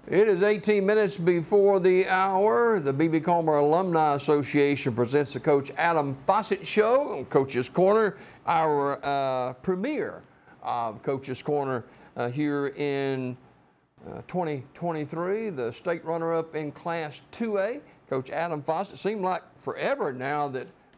It is 18 minutes before the hour. The B.B. Comer Alumni Association presents the Coach Adam Fossett Show on Coach's Corner, our premiere of Coach's Corner here in 2023. The state runner-up in Class 2A, Coach Adam Fossett. Seemed like forever now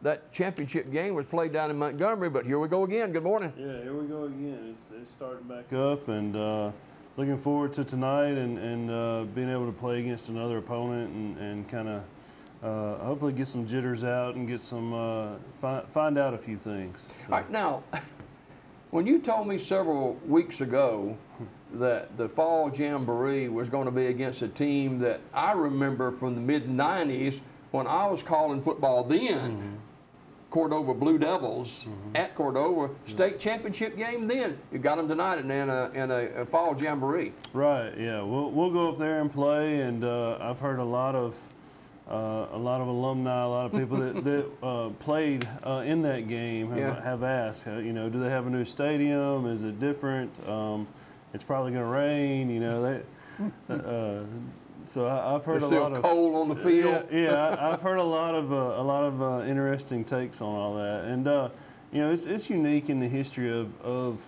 that championship game was played down in Montgomery, but here we go again. Good morning. Yeah, here we go again. It's starting back up, and looking forward to tonight and being able to play against another opponent and kind of hopefully get some jitters out and get some find out a few things. So. All right, now, when you told me several weeks ago that the Fall Jamboree was going to be against a team that I remember from the mid-'90s when I was calling football then, Cordova Blue Devils at Cordova, state championship game then. You got them tonight in a Fall Jamboree. Right, yeah. We'll go up there and play, and I've heard a lot of alumni, a lot of people that played in that game have asked, you know, do they have a new stadium? Is it different? It's probably going to rain, you know. So I've heard There's a lot still of cold on the field. I've heard a lot of interesting takes on all that, and you know, it's unique in the history of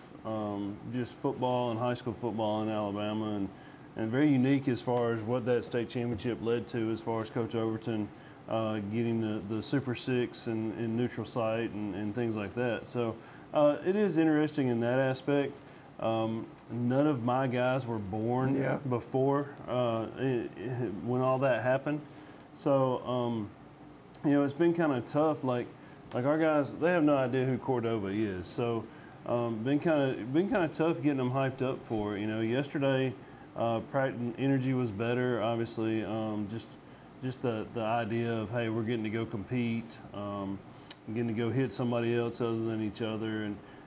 just football and high school football in Alabama, and very unique as far as what that state championship led to, as far as Coach Overton getting the Super Six in neutral site and things like that. So it is interesting in that aspect. None of my guys were born before when all that happened. So, you know, it's been kind of tough. Like our guys, they have no idea who Cordova is. So, been kind of tough getting them hyped up for it. You know, yesterday, energy was better. Obviously, just the idea of, hey, we're getting to go compete, getting to go hit somebody else other than each other,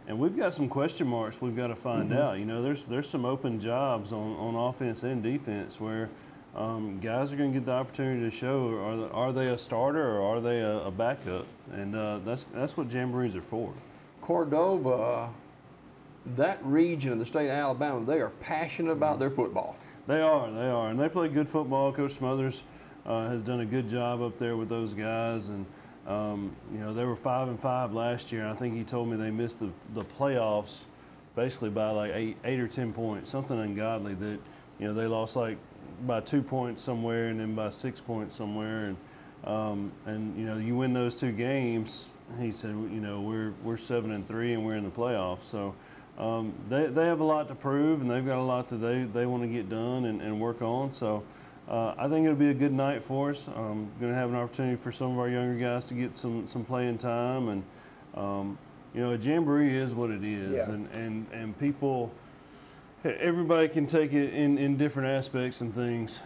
and we've got some question marks we've got to find out. You know, there's some open jobs on offense and defense where guys are going to get the opportunity to show are they a starter or are they a backup, and that's what jamborees are for. Cordova, that region of the state of Alabama, they are passionate about their football. They are, and they play good football. Coach Smothers has done a good job up there with those guys, and you know, they were 5-5 last year. I think he told me they missed the playoffs basically by like 8 or 10 points, something ungodly that, you know, they lost like by 2 points somewhere and then by 6 points somewhere. And you know, you win those 2 games, he said, you know, we're 7-3 and we're in the playoffs. So they have a lot to prove, and they've got a lot that they want to get done and work on. So I think it'll be a good night for us. Going to have an opportunity for some of our younger guys to get some playing time, and you know, a jamboree is what it is, and people, everybody can take it in different aspects and things.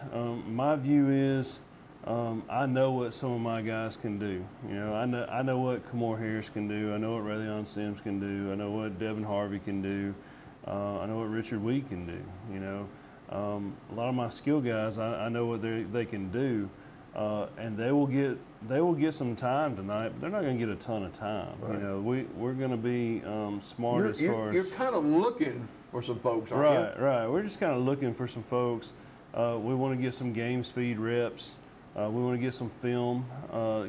My view is, I know what some of my guys can do. You know, I know what Kamor Harris can do. I know what Raylon Sims can do. I know what Devin Harvey can do. I know what Richard Weed can do. You know. A lot of my skill guys, I know what they can do, and they will get some time tonight, but they're not going to get a ton of time. Right. You know, we're going to be smart as far as you're kind of looking for some folks, aren't you? Right. We're just kind of looking for some folks. We want to get some game speed reps. We want to get some film,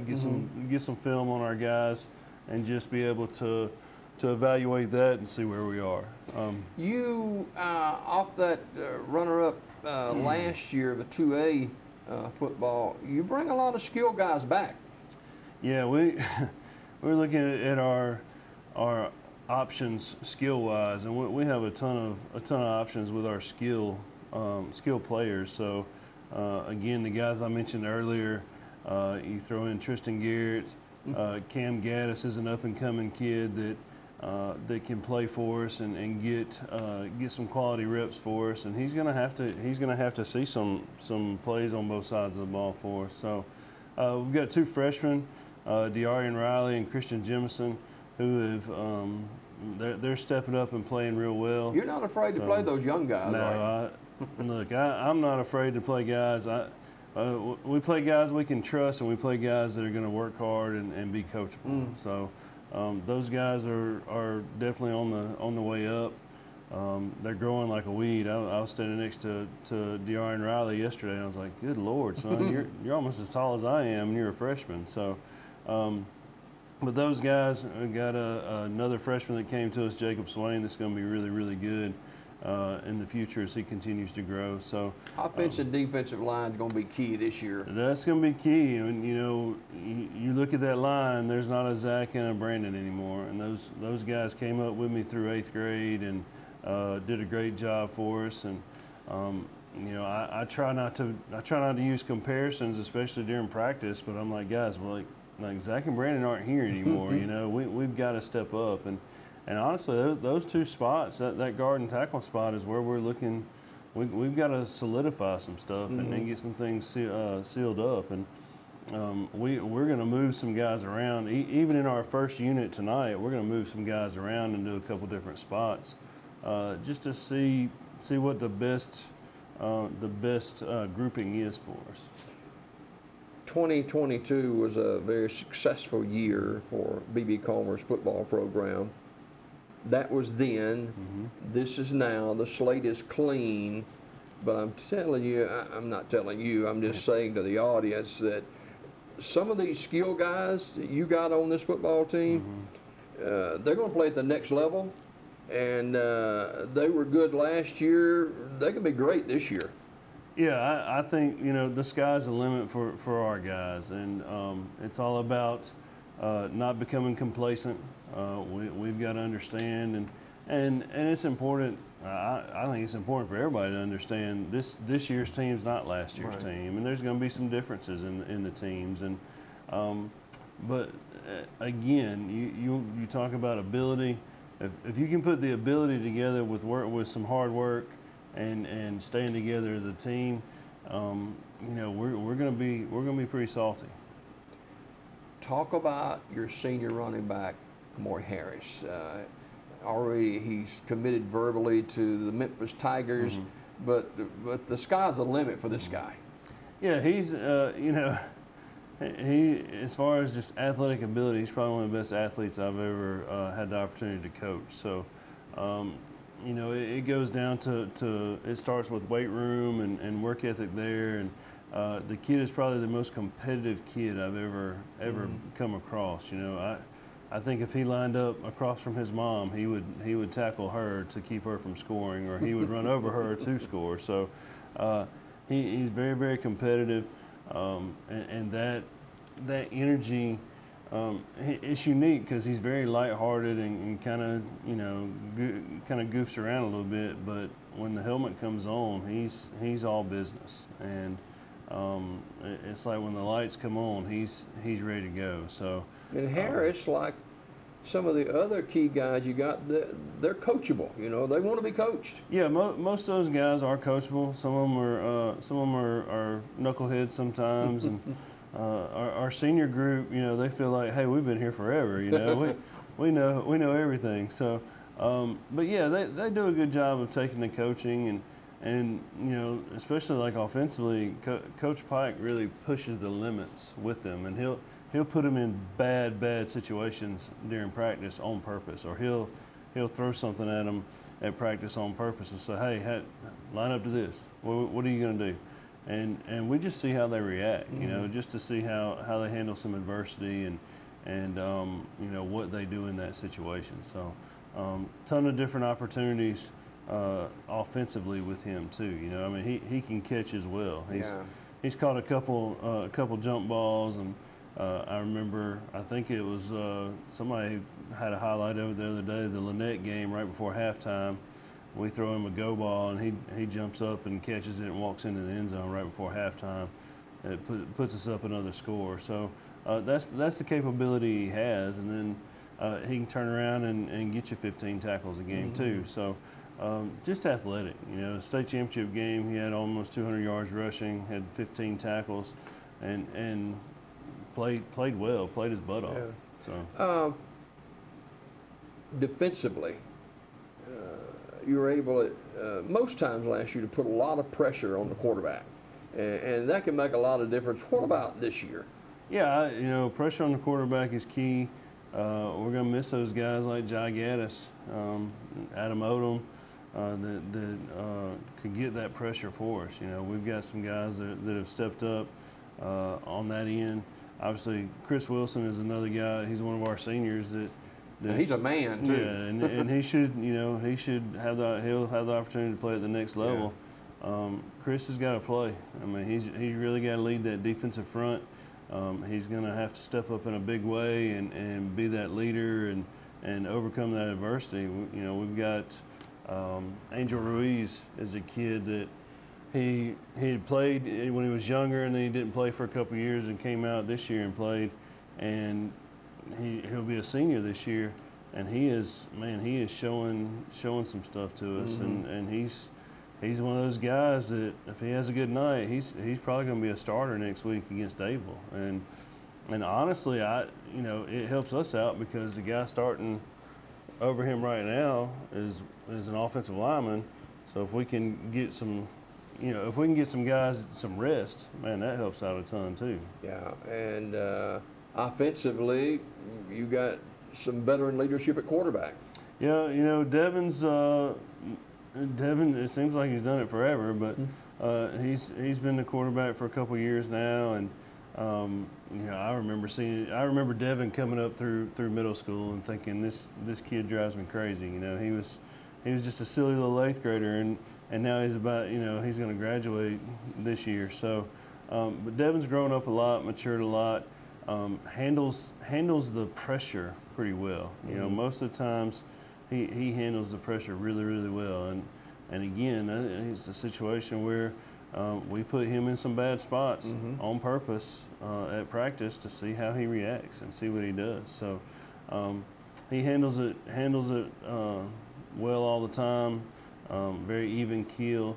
get some film on our guys, and just be able to evaluate that and see where we are. You, off that runner-up last year, the 2A football, you bring a lot of skill guys back. Yeah, we're looking at our options skill-wise, and we have a ton of options with our skill players. So again, the guys I mentioned earlier, you throw in Tristan Garrett, Cam Gaddis is an up-and-coming kid that can play for us and get some quality reps for us, and he's gonna have to see some plays on both sides of the ball for us. So we've got 2 freshmen, De'Arian Riley and Christian Jemison, who have they're stepping up and playing real well. You're not afraid to play those young guys, no, look, I'm not afraid to play guys. We play guys we can trust, and we play guys that are going to work hard and be coachable. So those guys are definitely on the way up. they're growing like a weed. I was standing next to De'Aaron Riley yesterday, and I was like, "Good Lord, son, you're almost as tall as I am, and you're a freshman." So, but those guys, we got another freshman that came to us, Jacob Swain, that's going to be really, really good in the future as he continues to grow. So, offensive, defensive line is going to be key this year. That's going to be key. And you look at that line. There's not a Zach and a Brandon anymore, and those guys came up with me through 8th grade and did a great job for us. And I try not to use comparisons, especially during practice. But I'm like, guys, well, like Zach and Brandon aren't here anymore. We've got to step up. And honestly, those two spots, that guard and tackle spot, is where we're looking. We've got to solidify some stuff and then get some things sealed up. And we're going to move some guys around. Even in our first unit tonight, we're going to move some guys around and do a couple different spots, just to see what the best grouping is for us. 2022 was a very successful year for B.B. Comer's football program. That was then. This is now. The slate is clean. But I'm telling you, I'm not telling you, I'm just saying to the audience that some of these skill guys that you got on this football team, they're going to play at the next level. And they were good last year. They can be great this year. Yeah, I think, the sky's the limit for our guys. And it's all about not becoming complacent. We've got to understand, and it's important. I think it's important for everybody to understand this year's team's not last year's team, and there's going to be some differences in the teams. And but again, you talk about ability. If you can put the ability together with some hard work and staying together as a team, we're going to be pretty salty. Talk about your senior running back, Kamari Harris. Already he's committed verbally to the Memphis Tigers, but the sky's the limit for this guy. Yeah, he's he as far as just athletic ability, he's probably one of the best athletes I've ever had the opportunity to coach. So, it goes down to it starts with weight room and work ethic there, and the kid is probably the most competitive kid I've ever come across. I think if he lined up across from his mom, he would tackle her to keep her from scoring, or he would run over her to score. So he's very, very competitive, and that energy, it's unique because he's very lighthearted and kind of goofs around a little bit. But when the helmet comes on, he's all business, and it's like when the lights come on, he's ready to go. So. And Harris, like some of the other key guys you got, they're coachable. They want to be coached. Yeah, most of those guys are coachable. Some of them are knuckleheads sometimes, and our senior group, they feel like, hey, we've been here forever. we know everything. So, but yeah, they do a good job of taking the coaching and especially like offensively, Coach Pike really pushes the limits with them, and he'll put them in bad situations during practice on purpose, or he'll throw something at them at practice on purpose and say, hey, line up to this. What are you going to do? And we just see how they react, just to see how they handle some adversity and what they do in that situation. So, ton of different opportunities offensively with him too. He can catch as well. He's caught a couple jump balls, and I remember, I think it was somebody had a highlight of it the other day, the Lynette game right before halftime. We throw him a go ball, and he jumps up and catches it and walks into the end zone right before halftime. It puts us up another score. So that's the capability he has, and then he can turn around and get you 15 tackles a game too. So just athletic. State championship game, he had almost 200 yards rushing, had 15 tackles, and played well, played his butt off. Yeah. So defensively, you were able most times last year to put a lot of pressure on the quarterback, and that can make a lot of difference. What about this year? Yeah, pressure on the quarterback is key. We're going to miss those guys like Jai Gaddis, Adam Odom. that could get that pressure for us. You know, we've got some guys that have stepped up on that end. Obviously, Chris Wilson is another guy. He's one of our seniors that he's a man too. Yeah, and he should, you know, he'll have the opportunity to play at the next level. Yeah. Chris has got to play. I mean, he's really got to lead that defensive front. He's going to have to step up in a big way and be that leader and overcome that adversity. You know, we've got Angel Ruiz is a kid that he had played when he was younger, and then he didn't play for a couple of years and came out this year and played, and he'll be a senior this year, and he is showing some stuff to us, and he's one of those guys that if he has a good night, he's probably going to be a starter next week against Dadeville, and honestly, you know, it helps us out because the guy starting over him right now is an offensive lineman, so if we can get some. You know, if we can get some guys some rest, man, that helps out a ton too. Yeah, and offensively, you got some veteran leadership at quarterback. Yeah, you know, Devin, it seems like he's done it forever, but he's been the quarterback for a couple of years now, and you know, I remember Devin coming up through middle school and thinking this kid drives me crazy. You know, he was just a silly little 8th grader, and now he's about, you know, he's going to graduate this year. So, but Devin's grown up a lot, matured a lot, handles the pressure pretty well. You know, most of the times he handles the pressure really, really well. And again, it's a situation where we put him in some bad spots on purpose at practice to see how he reacts and see what he does. So he handles it well all the time. Very even keel.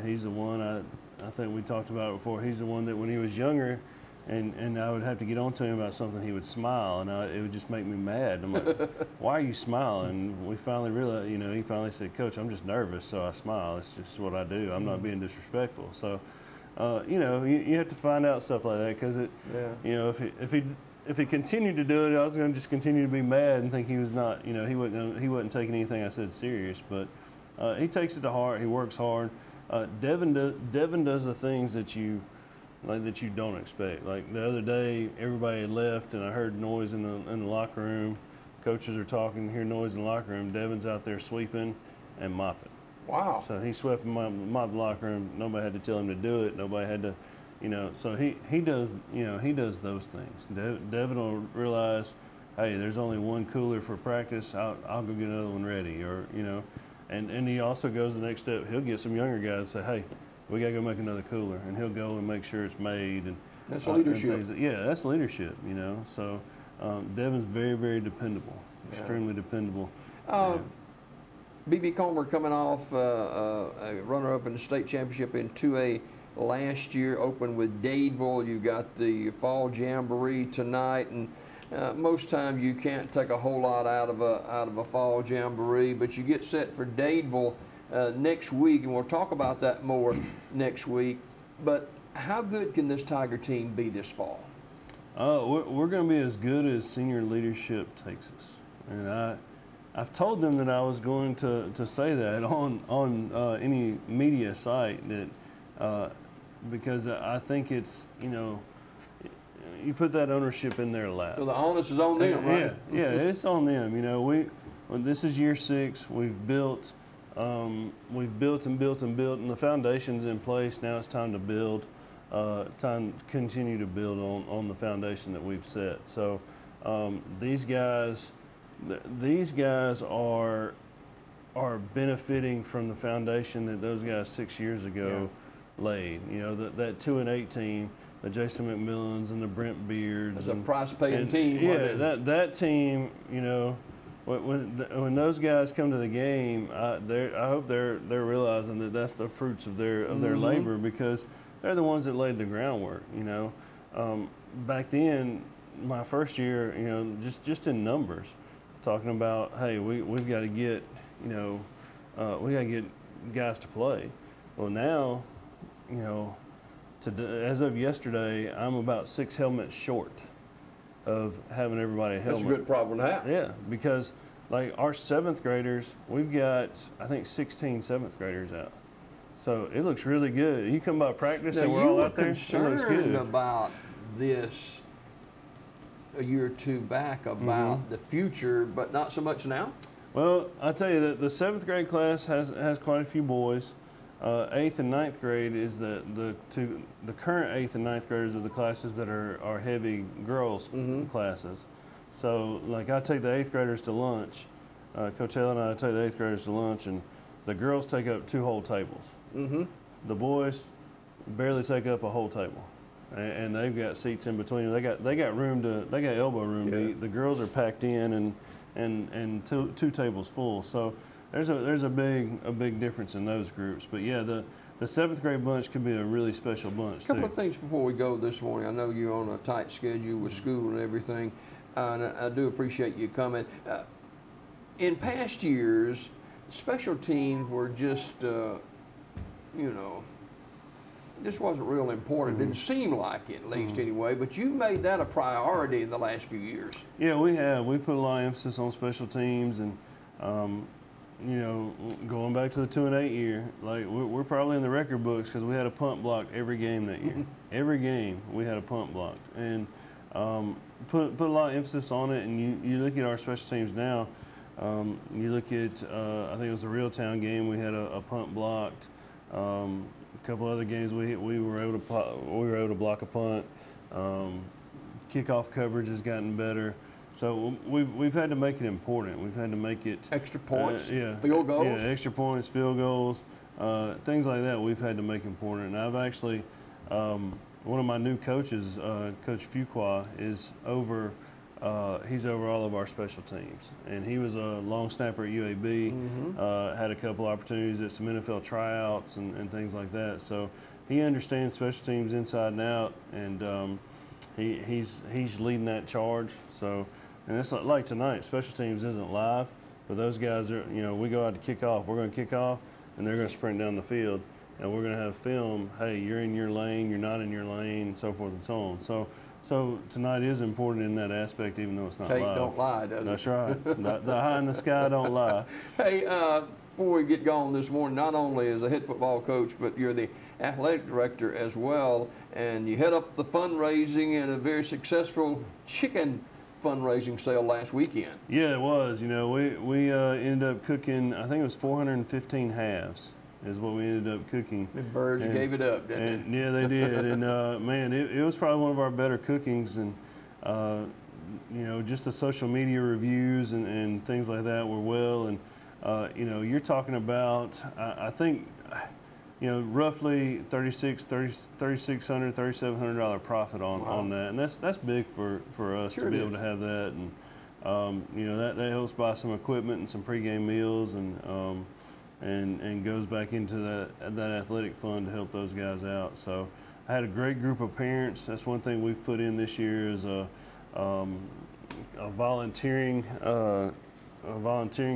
He's the one, I think we talked about it before, he's the one that when he was younger and I would have to get on to him about something, he would smile, and it would just make me mad. I'm like, why are you smiling? And we finally realized, you know, he finally said, Coach, I'm just nervous, so I smile. It's just what I do. I'm not being disrespectful. So, you know, you have to find out stuff like that because you know, if he continued to do it, I was going to just continue to be mad and think he was not, you know, he wasn't taking anything I said serious, but he takes it to heart. He works hard. Devin does the things that you don't expect. Like the other day, everybody had left, and I heard noise in the locker room. Coaches are talking, hear noise in the locker room. Devin's out there sweeping and mopping. Wow. So he swept and mopped the locker room. Nobody had to tell him to do it. Nobody had to, you know. So he does, you know, he does those things. Devin will realize, hey, there's only one cooler for practice. I'll go get another one ready, or you know. And he also goes the next step. He'll get some younger guys and say, hey, we got to go make another cooler. And he'll go and make sure it's made. And that's leadership. That's leadership, you know. So Devin's very, very dependable, extremely dependable. B.B. Comer coming off a runner-up in the state championship in 2A last year, opened with Dadeville. You got the Fall Jamboree tonight, and most times you can't take a whole lot out of a Fall Jamboree, but you get set for Dadeville next week, and we'll talk about that more next week. But how good can this Tiger team be this fall? We're going to be as good as senior leadership takes us, and I've told them that I was going to say that on any media site that because I think it's, you know, you put that ownership in their lap. So the onus is on them, right? Yeah, it's on them. You know, this is year 6. We've built and built, and the foundation's in place. Now it's time to build. Time to continue to build on the foundation that we've set. So these guys are benefiting from the foundation that those guys 6 years ago laid. You know, that 2-8 team, the Jason McMillans and the Brent Beards. That's a price-paying team. Yeah, that team. You know, when those guys come to the game, I hope they're realizing that that's the fruits of their labor, because they're the ones that laid the groundwork. You know, back then, my first year, you know, just in numbers, talking about, hey, we've got to get, you know, we got to get guys to play. Well, now, you know, as of yesterday, I'm about 6 helmets short of having everybody a helmet. That's a good problem to have. Yeah, because like our 7th graders, we've got, I think, 16 7th graders out. So it looks really good. You come by practice Now, and we're all out there, it looks good. concerned about this a year or two back about the future, but not so much now? Well, I tell you that the 7th grade class has quite a few boys. 8th and 9th grade is the current 8th and 9th graders are the classes that are heavy girls classes. So like I take the 8th graders to lunch. Coach Hale and I take the 8th graders to lunch, and the girls take up 2 whole tables. The boys barely take up a whole table, and they've got seats in between. They got elbow room to eat. The girls are packed in and 2 tables full. So there's a big difference in those groups. But yeah, the 7th grade bunch could be a really special bunch. A couple of things before we go this morning. I know you're on a tight schedule with school and everything, and I do appreciate you coming. In past years, special teams were just, this wasn't real important. It didn't seem like it, at least anyway, but you made that a priority in the last few years. Yeah, we have. We put a lot of emphasis on special teams, and, going back to the 2 and 8 year, like we're probably in the record books because we had a punt blocked every game that year. Every game we had a punt blocked, and put a lot of emphasis on it. And you look at our special teams now. You look at, I think it was a Reeltown game. We had a punt blocked. A couple other games we were able to block a punt. Kickoff coverage has gotten better. So we've had to make it important. We've had to make it extra points, field goals. Yeah, extra points, field goals, things like that. We've had to make important. And I've actually, one of my new coaches, Coach Fuqua, is over. He's over all of our special teams, and he was a long snapper at UAB. Had a couple opportunities at some NFL tryouts and things like that. So he understands special teams inside and out, and he's leading that charge. So, and it's like tonight, special teams isn't live, but those guys are. We go out to kick off. We're going to kick off, and they're going to sprint down the field, and we're going to have film. Hey, you're in your lane. You're not in your lane, and so forth and so on. So tonight is important in that aspect, even though it's not Tape live. don't lie, does it? That's right. The high in the sky don't lie. Hey, before we get going this morning, not only as a head football coach, but you're the athletic director as well, and you head up the fundraising and a very successful chicken fundraising sale last weekend. Yeah, it was. We ended up cooking, I think it was 415 halves. Is what we ended up cooking. The birds gave it up, didn't they? Yeah, they did. And man, it was probably one of our better cookings. And just the social media reviews and things like that were well. And you're talking about, I think, roughly $3,600, $3,700 profit on that, and that's big for us to be able to have that. And that helps buy some equipment and some pregame meals and goes back into that athletic fund to help those guys out. So I had a great group of parents. That's one thing we've put in this year is a volunteering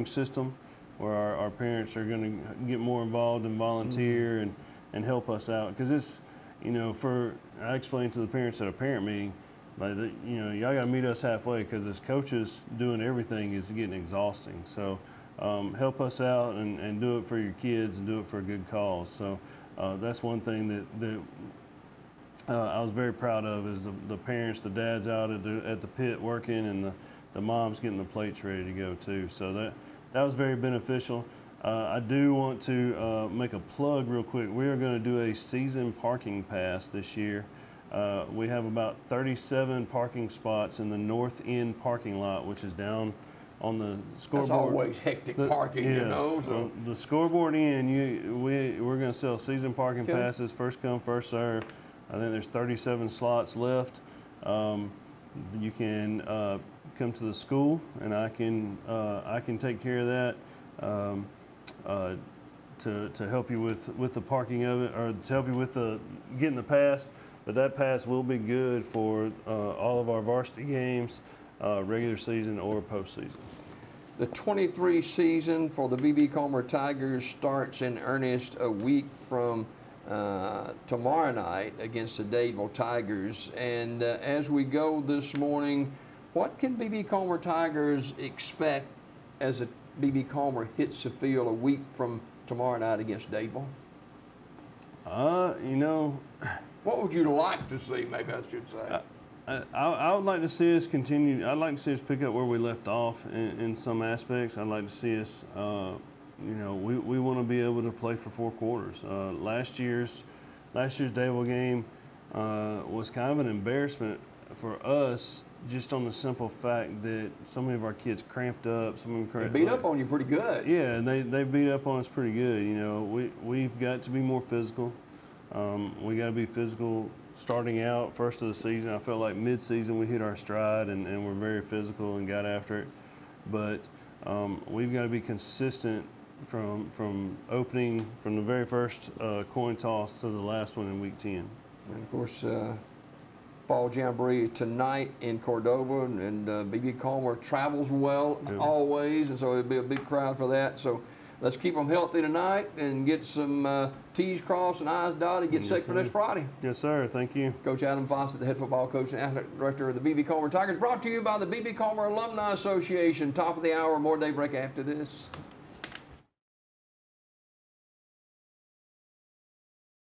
system where our parents are going to get more involved and volunteer and help us out. Because it's, I explained to the parents at a parent meeting, like, y'all got to meet us halfway, because as coaches, doing everything is getting exhausting. So help us out and do it for your kids and do it for a good cause. So that's one thing that I was very proud of, is the parents, the dads out at the pit working, and the moms getting the plates ready to go too. So that was very beneficial. I do want to make a plug real quick. We are going to do a season parking pass this year. We have about 37 parking spots in the north end parking lot, which is down on the scoreboard. That's always hectic parking, yes. So the scoreboard end, we're going to sell season parking passes, first come, first serve. I think there's 37 slots left. You can come to the school, and I can take care of that to help you with the parking of it, or to help you with getting the pass. But that pass will be good for all of our varsity games, regular season or postseason. The 23 season for the B.B. Comer Tigers starts in earnest a week from tomorrow night against the Dadeville Tigers. And as we go this morning, what can B.B. Comer Tigers expect as a B.B. Calmer hits the field a week from tomorrow night against Dable? You know, what would you like to see? Maybe I should say. I would like to see us continue. I'd like to see us pick up where we left off in some aspects. I'd like to see us. You know, we want to be able to play for 4 quarters. Last year's Dable game was kind of an embarrassment for us, just on the simple fact that so many of our kids cramped up. Some of them they beat up on you pretty good. Yeah, and they beat up on us pretty good. You know, we've got to be more physical. We got to be physical starting out first of the season. I felt like mid-season we hit our stride and we're very physical and got after it. But we've got to be consistent from opening from the very first coin toss to the last one in week 10. And of course, Fall Jamboree tonight in Cordova, and B.B. Calmer travels well always, and so it'll be a big crowd for that. So let's keep them healthy tonight and get some T's crossed and I's dotted, get set for this Friday. Yes, sir. Thank you. Coach Adam Fossett, the head football coach and athletic director of the B.B. Calmer Tigers, brought to you by the B.B. Calmer Alumni Association. Top of the hour, more daybreak after this.